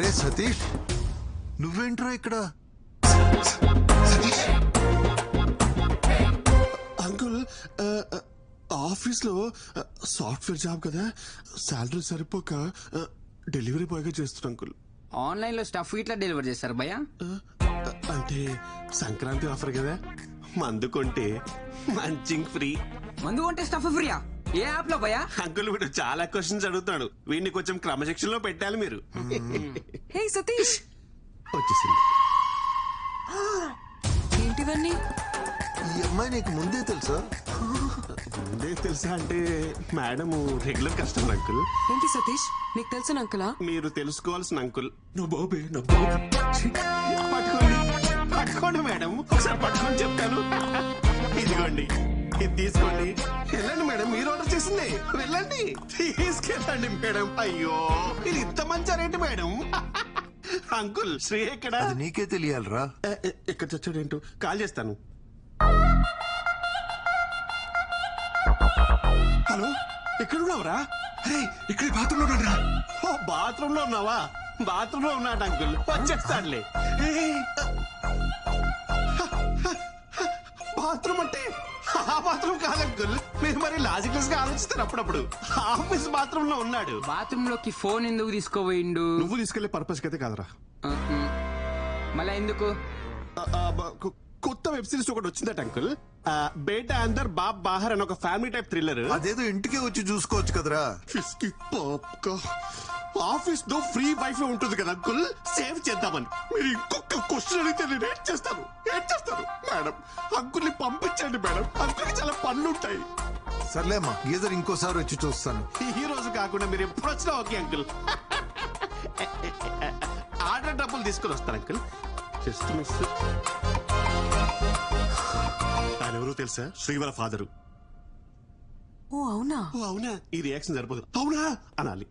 అరే సతీష్, నువ్వేంట్రా ఇక్కడ? అంకుల్, ఆఫీస్ లో సాఫ్ట్వేర్ జాబ్ కదా, శాలరీ సరిపోక డెలివరీ బాయ్ గా చేస్తున్నా అంకుల్. ఆన్లైన్ లో స్టఫ్ ఇట్లా డెలివర్ చేస్తారు భయ్యా? అంటే సంక్రాంతి ఆఫర్ కదా, మందు కొంటే మంచింగ్ ఫ్రీ. మందు కొంటే స్టఫ్ ఫ్రీయా? ఏ యాప్ లో భయ్యా? అంకుల్ వీడు చాలా క్వశ్చన్స్ అడుగుతాడు, వీడిని కొంచెం క్రమశిక్షణ లో పెట్టాలి మీరు. హే సతీష్, వచ్చేసింది. ఏంటివన్నీ? ఈ అమ్మాయి నీకు ముందే తెలుసా? ముందే తెలుసా అంటే మేడం రెగ్యులర్ కస్టమర్ అంకుల్. ఏంటి సతీష్, నీకు తెలిసిన అంకులా? మీరు తెలుసుకోవాల్సిన అంకుల్. నువ్వు బాబే నా బాబు. పట్టుకోండి పట్టుకోండి మేడం, ఒకసారి పట్టుకొని చెప్తాను. ఇదిగోండి, ఇది తీసుకోండి. వెళ్ళండి మేడం, మీరు ఆర్డర్ చేసింది. వెళ్ళండి, తీసుకెళ్ళండి మేడం. అయ్యో, ఇది ఇంత మంచి రేటు మేడం. అంకుల్ శ్రీ ఎక్కడ? అది నీకే తెలియాలరా. ఎక్కడ చచ్చాడేంటో, కాల్ చేస్తాను. హలో, ఎక్కడున్నావురా? అరే ఇక్కడ బాత్రూమ్ లో ఉన్నాడు రా. ఓ, బాత్రూమ్ లో ఉన్నావా? బాత్రూమ్ లో ఉన్నాడు అంకుల్, వచ్చేస్తాడులే. బాత్రూమ్ అంటే ఆ బాత్రూమ్ కాదు అంకుల్, మీరు మరి లాజిక్లెస్ గా ఆలోచిస్తారు. అప్పుడప్పుడు ఆఫీస్ బాత్రూమ్ లో ఉన్నాడు. బాత్రూమ్ లోకి ఫోన్ ఎందుకు తీసుకోపోయిండు? నువ్వు తీసుకెళ్లే పర్పస్ అయితే కాదురా. మళ్ళా ఎందుకు? కొత్త వెబ్ సిరీస్ ఒకటి వచ్చిందట అంకుల్, బేటా అందర్ బాబ్ బాహర్ అని ఒక ఫ్యామిలీ టైప్ థ్రిల్లర్. అదేదో ఇంటికే వచ్చి చూసుకోవచ్చు కదరా. ఆఫీస్ లో ఫ్రీ వైఫై ఉంటుంది కదా అంకుల్, సేవ్ చేద్దామని. మీరు ఇంకొక క్వశ్చన్ అడిగితే నేను ఏం చేస్తాను మేడం? అంకుల్ని పంపించండి మేడం, అంకుల్కి చాలా పనులు ఉంటాయి. సర్లేమ్మా, గీజర్ ఇంకోసారి వచ్చి చూస్తాను. ఈ రోజు కాకుండా మీరు ఎప్పుడు వచ్చినా ఓకే అంకుల్. ఆర్డర్ డబ్బులు తీసుకొని వస్తాను అంకుల్. Just miss. ఆయన ఎవరో తెలుసా? శ్రీవర ఫాదరు. ఓ అవునా? ఓ అవునా, ఈ రియాక్షన్ సరిపోదు. అవునా అనాలి.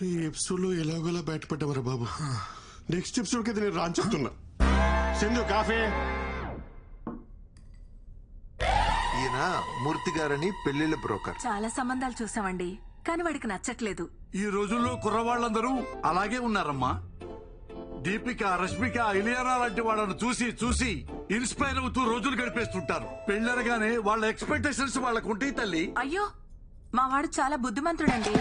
ఈ ఎపిసోడ్ లో ఎలాగోలా బయటపడ్డామరా బాబు. నెక్స్ట్ ఎపిసోడ్ కి నేను రాని చెప్తున్నా. సింధు కాఫీ. ఈయన మూర్తి గారని పెళ్లిళ్ళ బ్రోకర్. చాలా సంబంధాలు చూసామండి, కానీ వాడికి నచ్చట్లేదు. ఈ రోజుల్లో కుర్రవాళ్ళందరూ అలాగే ఉన్నారమ్మా. దీపిక, రష్మిక, ఇలియానా లాంటి వాళ్ళను చూసి చూసి ఇన్స్పైర్ అవుతూ రోజులు గడిపేస్తుంటారు. పెళ్ళరగానే వాళ్ళ ఎక్స్పెక్టేషన్స్ వాళ్ళకు ఉంటాయి తల్లి. అయ్యో, మా వాడు చాలా బుద్ధిమంతుడండి.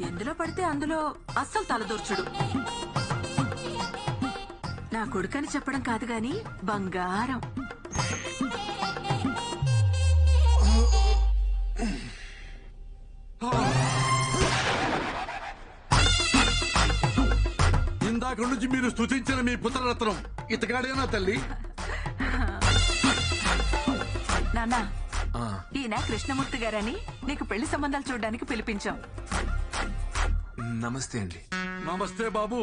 ఎందులో పడితే అందులో అస్సలు తలదూర్చుడు. నా కొడుకని చెప్పడం కాదు గాని బంగారం. ఇందాక నుంచి మీరు స్తుతించిన మీ పుత్రరత్నం ఇతగాడేనా తల్లి? నాన్న, ఈయన కృష్ణమూర్తి గారని నీకు పెళ్లి సంబంధాలు చూడడానికి పిలిపించాం. నమస్తే అండి. నమస్తే బాబు,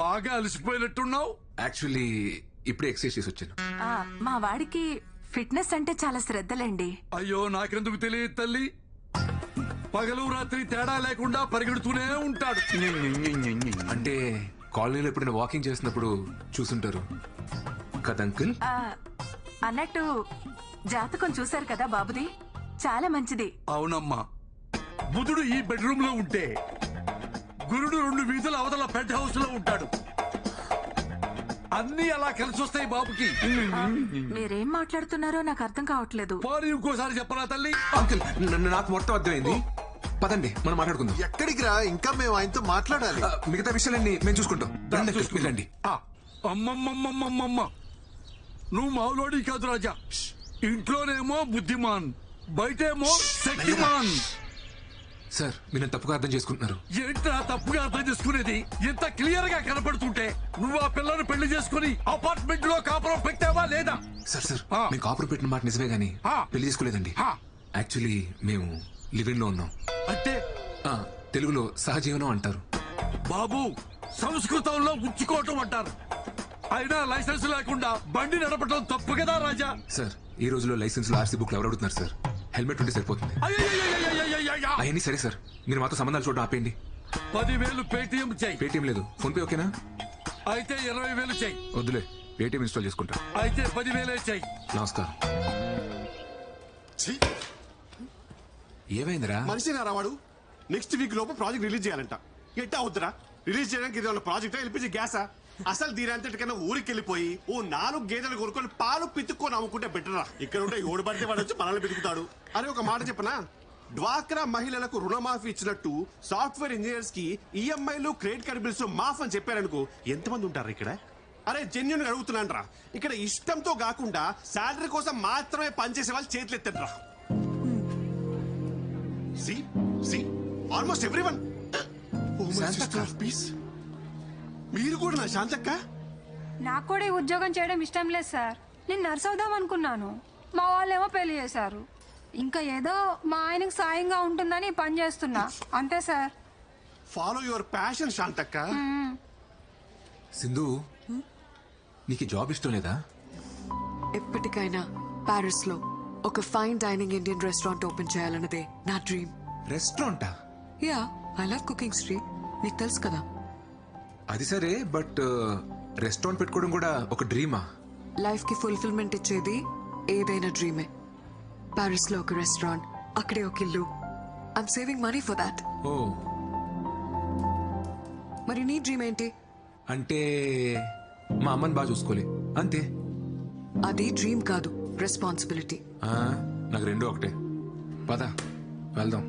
బాగా అలసిపోయినట్టున్నావు. యాక్చువల్లీ ఇప్పుడే ఎక్సర్సైజ్ చేసి వచ్చాను. మా వాడికి ఫిట్నెస్ అంటే చాలా శ్రద్ధలండి. అయ్యో, నాకెందుకు తెలియదు తల్లి. పగలు రాత్రి తేడా లేకుండా పరిగెడుతూనే ఉంటాడు. అంటే కాలనీలో ఎప్పుడైనా వాకింగ్ చేసినప్పుడు చూసుంటారు కదా అంకుల్. అన్నట్టు జాతకం చూశారు కదా బాబుది, చాలా మంచిది. అవునమ్మా, బుధుడు ఈ బెడ్రూమ్ లో ఉంటే గురుడు 2 వీధుల అవతల పెద్ద హౌస్ లో ఉంటాడు. అన్ని అలా కలిసి వస్తాయి బాబుకి. మీరేం మాట్లాడుతున్నారో నాకు అర్థం కావట్లేదు. పోనీ ఇంకోసారి చెప్పరా తల్లి? అంకుల్, నాకు మొత్తం అర్థమైంది. పదండి మనం మాట్లాడుకుందాం. ఎక్కడికి రా, ఇంకా మేము ఆయనతో మాట్లాడాలి. మిగతా విషయాలన్నీ మేము చూసుకుంటాం. రండి. అమ్మమ్మమ్మమ్మమ్మ, నువ్వు మావులోడి కాదు రాజా. ఇంట్లోనేమో బుద్ధిమాన్, బయటేమో శక్తిమాన్. సార్, మీరు తప్పుగా అర్థం చేసుకుంటున్నారు. ఏంట్రా తప్పుగా అర్థం చేసుకునేది? ఇంత క్లియర్ గా కనపడుతుంటే నువ్వు ఆ పిల్లని పెళ్లి చేసుకుని అపార్ట్మెంట్ లో కాపురం పెట్టావా లేదా? సార్ మేము కాపురం పెట్టిన మాట నిజమే గానీ పెళ్లి చేసుకోలేదండి. యాక్చువల్లీ మేము లివింగ్ లో ఉన్నాం. అంటే తెలుగులో సహజీవనం అంటారు. బాబు, సంస్కృతంలో ఉంచుకోవటం అంటారు. అయినా లైసెన్స్ లేకుండా బండి నడపడం తప్పు కదా రాజా? సార్, ఈ రోజులో లైసెన్స్ లో ఆర్సీ బుక్ ఎవరు అడుగుతున్నారు సార్? హెల్మెట్ ఉంటే సరిపోతుంది. అవన్నీ సరే సార్, మీరు మాతో సంబంధాలు చూడడం ఆపేయండి. 10,000 పేటిఎం చెయ్యి. పేటిఎం లేదు, ఫోన్ పే ఓకేనా? అయితే 20,000 చెయ్యి. వద్దులే, పేటీఎం ఇన్స్టాల్ చేసుకుంటా. అయితే 10,000 ఇచ్చాయి. నమస్కారం. ఏమైందిరా? మనిషి వాడు నెక్స్ట్ వీక్ లోపు ప్రాజెక్ట్ రిలీజ్ చేయాలంట. ఎట్టా అవుతురా? రిలీజ్ చేయడానికి ఇది ఉన్న ప్రాజెక్ట్ ఎల్పిజి గ్యాసా? అసలు దీని అంతటికన్నా ఊరికి వెళ్ళిపోయి ఓ 4 గేదెలు కొనుక్కొని పాలు పితుక్కొని అమ్ముకుంటే బెటరా. ఇక్కడ ఉంటే ఓడి పడితే వాడు వచ్చి మనల్ని పితుకుతాడు. అరే ఒక మాట చెప్పనా, డ్వాక్రా మహిళలకు రుణమాఫీ ఇచ్చినట్టు సాఫ్ట్వేర్ ఇంజనీర్స్ కి ఈఎంఐలు క్రెడిట్ కార్డ్ బిల్స్ మాఫ్ అని చెప్పారనుకో, ఎంతమంది ఉంటారు ఇక్కడ? అరే జెన్యున్ అడుగుతున్నాను రా, ఇక్కడ ఇష్టంతో కాకుండా శాలరీ కోసం మాత్రమే పనిచేసే వాళ్ళు చేతులు ఎత్తరా. Almost everyone. మీరు కూడా నా శాంతక్క? నాకు కూడా ఈ ఉద్యోగం చేయడం ఇష్టం లేదు సార్. నేను నర్స్ అవుదాం అనుకున్నాను, మా వాళ్ళేమో పెళ్లి చేశారు. ఇంకా ఏదో మా ఆయనకు సాయంగా ఉంటుందని ఈ పని చేస్తున్నా అంతే సార్. ఫాలో యువర్ ప్యాషన్ శాంతక్క. సింధు, నీకు ఈ జాబ్ ఇష్టం లేదా? ఎప్పటికైనా ప్యారిస్ లో ఒక fine dining Indian restaurant open చేయాలన్నదే నా డ్రీమ్. రెస్టారెంటా? Yeah, I love cooking Sri, నీకు తెలుసు కదా. అది సరే, బట్ రెస్టారెంట్ పెట్టుకోవడం కూడా ఒక డ్రీమా? లైఫ్ కి ఫుల్ఫిల్మెంట్ ఇచ్చేది ఏదైనా డ్రీమే. ప్యారిస్ లో ఒక రెస్టారెంట్, అక్కడే ఒక ఇల్లు. I'm saving money for that. ఓ, మరి నీ డ్రీమ్ ఏంటి? అంటే మా అమ్మని బాగా చూసుకోలే అంతే. అది డ్రీమ్ కాదు, రెస్పాన్సిబిలిటీ. ఆ, నాకు రెండు ఒకటే. పద వెళ్దాం.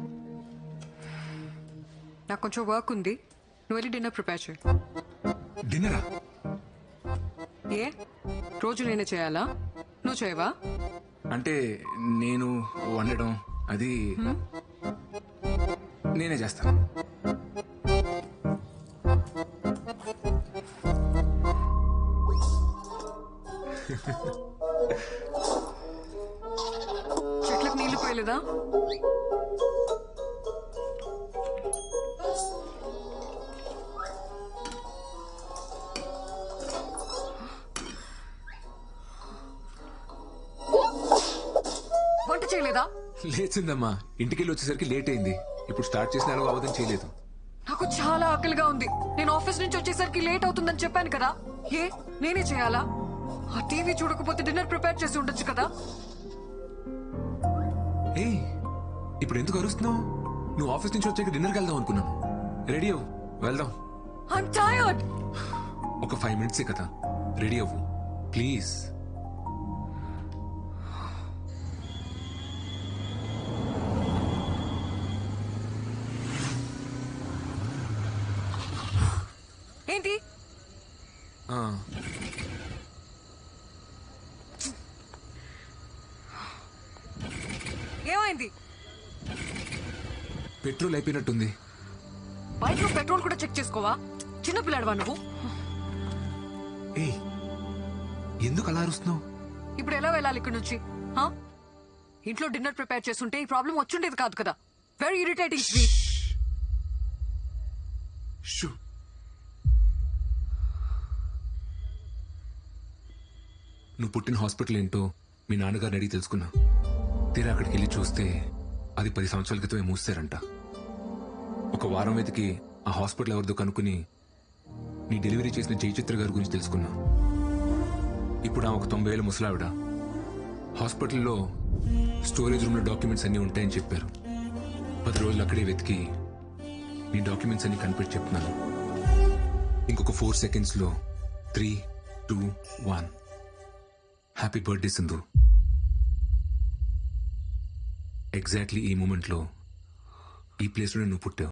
నాకు కొంచెం వర్క్ ఉంది, నువ్వు వెళ్ళి డిన్నర్ ప్రిపేర్ చేయి. డిన్నరా? ఏ రోజు నేనే చేయాలా? నువ్వు చేయవా? అంటే నేను వండడం అది నేనే చేస్తాను. చెట్లకు నీళ్లు పోయలేదా? వంట చేయలేదా? లేచిందమ్మా, ఇంటికెళ్ళి వచ్చేసరికి లేట్ అయింది. ఇప్పుడు స్టార్ట్ చేసిన ఎలాగో అవదని చేయలేదు. నాకు చాలా ఆకలిగా ఉంది. నేను ఆఫీస్ నుంచి వచ్చేసరికి లేట్ అవుతుందని చెప్పాను కదా. ఏ నేనే చేయాలా? ఆ టీవీ చూడకపోతే డిన్నర్ ప్రిపేర్ చేసి ఉండొచ్చు కదా. ఏయ్, ఇప్పుడు ఎందుకు అరుస్తున్నావు? నువ్వు ఆఫీస్ నుంచి వచ్చాక డిన్నర్కి వెళ్దాం అనుకున్నాను. రెడీ అవ్వు, వెళ్దాం. I'm tired. ఒక 5 minutes కదా, రెడీ అవ్వు ప్లీజ్. ఏంటి? ఏమైంది? పెట్రోల్ అయిపోయినట్టుంది. బైక్ లో పెట్రోల్ కూడా చెక్ చేసుకోవా? చిన్నపిల్లాడవా నువ్వు? ఏయ్, ఎందుకు అలా అరుస్తున్నావు? ఇప్పుడు ఎలా వెళ్ళాలి ఇక్కడ నుంచి? హా? ఇంట్లో డిన్నర్ ప్రిపేర్ చేస్తుంటే ఈ ప్రాబ్లం వచ్చుండేది కాదు కదా. Very irritating sweet. షూ. నువ్వు పుట్టిన హాస్పిటల్ ఏంటో మీ నాన్నగారిని అడిగి తెలుసుకున్నా. తీరా అక్కడికి వెళ్ళి చూస్తే అది 10 సంవత్సరాల క్రితమే మూసారంట. ఒక వారం వెతికి ఆ హాస్పిటల్ ఎవరిదో కనుక్కుని నీ డెలివరీ చేసిన జయచిత్ర గారి గురించి తెలుసుకున్నా. ఇప్పుడు ఆ ఒక 90 ఏళ్ళ ముసలావిడ. హాస్పిటల్లో స్టోరేజ్ రూమ్లో డాక్యుమెంట్స్ అన్నీ ఉంటాయని చెప్పారు. 10 రోజులు అక్కడే వెతికి నీ డాక్యుమెంట్స్ అన్ని కనిపెట్టి చెప్తున్నాను. ఇంకొక 4 secondsలో 3, 2, 1. Happy birthday Sindhu. ఎగ్జాక్ట్లీ ఈ మూమెంట్లో ఈ ప్లేస్లోనే నువ్వు పుట్టావు.